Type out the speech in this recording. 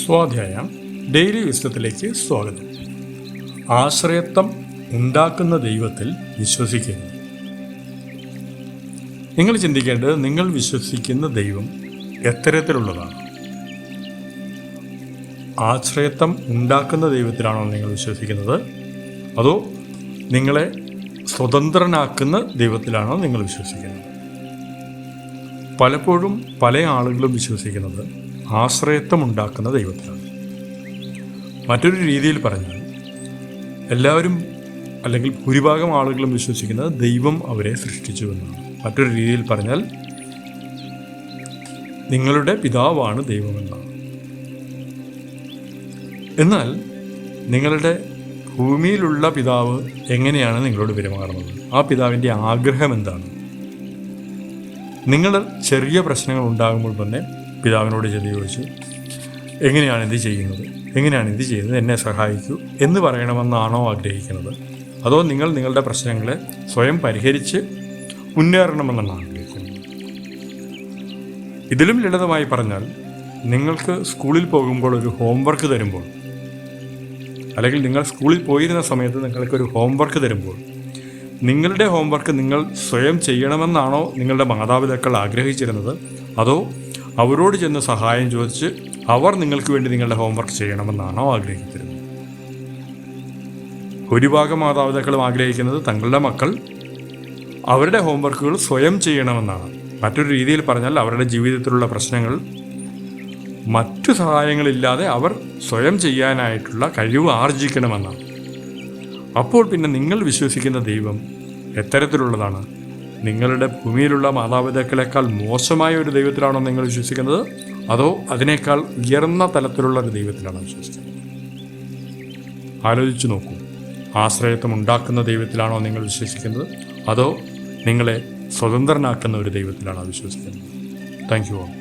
സ്വാധ്യായം daily വിസ്ഡത്തിലേക്ക് സ്വാഗതം. ആശ്രയത്വം ഉണ്ടാക്കുന്ന ദൈവത്തിൽ വിശ്വസിക്കുന്നു. നിങ്ങൾ ചിന്തിക്കേണ്ടത് നിങ്ങൾ വിശ്വസിക്കുന്ന ദൈവം എത്തരത്തിലുള്ളതാണ്. ആശ്രയത്വം ഉണ്ടാക്കുന്ന ദൈവത്തിലാണോ നിങ്ങൾ വിശ്വസിക്കുന്നത്, അതോ നിങ്ങളെ സ്വതന്ത്രനാക്കുന്ന ദൈവത്തിലാണോ നിങ്ങൾ വിശ്വസിക്കുന്നത്? പലപ്പോഴും പല ആളുകളും വിശ്വസിക്കുന്നത് ആശ്രയത്വം ഉണ്ടാക്കുന്ന ദൈവത്തിലാണ്. മറ്റൊരു രീതിയിൽ പറഞ്ഞാൽ എല്ലാവരും അല്ലെങ്കിൽ ഭൂരിഭാഗം ആളുകളും വിശ്വസിക്കുന്നത് ദൈവം അവരെ സൃഷ്ടിച്ചു എന്നാണ്. മറ്റൊരു രീതിയിൽ പറഞ്ഞാൽ നിങ്ങളുടെ പിതാവാണ് ദൈവമെന്നാണ്. എന്നാൽ നിങ്ങളുടെ ഭൂമിയിലുള്ള പിതാവ് എങ്ങനെയാണ് നിങ്ങളോട് പെരുമാറുന്നത്? ആ പിതാവിൻ്റെ ആഗ്രഹം എന്താണ്? നിങ്ങൾ ചെറിയ പ്രശ്നങ്ങൾ ഉണ്ടാകുമ്പോൾ തന്നെ പിതാവിനോട് ചെന്ന് ചോദിച്ചു, എങ്ങനെയാണ് ഇത് ചെയ്യുന്നത്, എന്നെ സഹായിക്കൂ എന്ന് പറയണമെന്നാണോ ആഗ്രഹിക്കുന്നത്? അതോ നിങ്ങൾ നിങ്ങളുടെ പ്രശ്നങ്ങളെ സ്വയം പരിഹരിച്ച് മുന്നേറണമെന്നാണ് ആഗ്രഹിക്കുന്നത്? ഇതിലും ലളിതമായി പറഞ്ഞാൽ, നിങ്ങൾക്ക് സ്കൂളിൽ പോകുമ്പോൾ ഒരു ഹോംവർക്ക് തരുമ്പോൾ, അല്ലെങ്കിൽ നിങ്ങൾ സ്കൂളിൽ പോയിരുന്ന സമയത്ത് നിങ്ങൾക്കൊരു ഹോംവർക്ക് തരുമ്പോൾ, നിങ്ങളുടെ ഹോംവർക്ക് നിങ്ങൾ സ്വയം ചെയ്യണമെന്നാണോ നിങ്ങളുടെ മാതാപിതാക്കൾ ആഗ്രഹിച്ചിരുന്നത്? അതോ അവരോട് ചെന്ന് സഹായം ചോദിച്ച് അവർ നിങ്ങൾക്ക് വേണ്ടി നിങ്ങളുടെ ഹോംവർക്ക് ചെയ്യണമെന്നാണോ ആഗ്രഹിച്ചിരുന്നത്? ഭൂരിഭാഗം മാതാപിതാക്കളും ആഗ്രഹിക്കുന്നത് തങ്ങളുടെ മക്കൾ അവരുടെ ഹോംവർക്കുകൾ സ്വയം ചെയ്യണമെന്നാണ്. മറ്റൊരു രീതിയിൽ പറഞ്ഞാൽ അവരുടെ ജീവിതത്തിലുള്ള പ്രശ്നങ്ങൾ മറ്റു സഹായങ്ങളില്ലാതെ അവർ സ്വയം ചെയ്യാനായിട്ടുള്ള കഴിവ് ആർജിക്കണമെന്നാണ്. അപ്പോൾ പിന്നെ നിങ്ങൾ വിശ്വസിക്കുന്ന ദൈവം എത്തരത്തിലുള്ളതാണ്? നിങ്ങളുടെ ഭൂമിയിലുള്ള മാതാപിതാക്കളെക്കാൾ മോശമായ ഒരു ദൈവത്തിലാണോ നിങ്ങൾ വിശ്വസിക്കുന്നത്, അതോ അതിനേക്കാൾ ഉയർന്ന തലത്തിലുള്ള ഒരു ദൈവത്തിലാണോ വിശ്വസിക്കുന്നത്? ആലോചിച്ചു നോക്കൂ. ആശ്രയത്വം ഉണ്ടാക്കുന്ന ദൈവത്തിലാണോ നിങ്ങൾ വിശ്വസിക്കുന്നത്, അതോ നിങ്ങളെ സ്വതന്ത്രനാക്കുന്ന ഒരു ദൈവത്തിലാണോ വിശ്വസിക്കുന്നത്? Thank you all.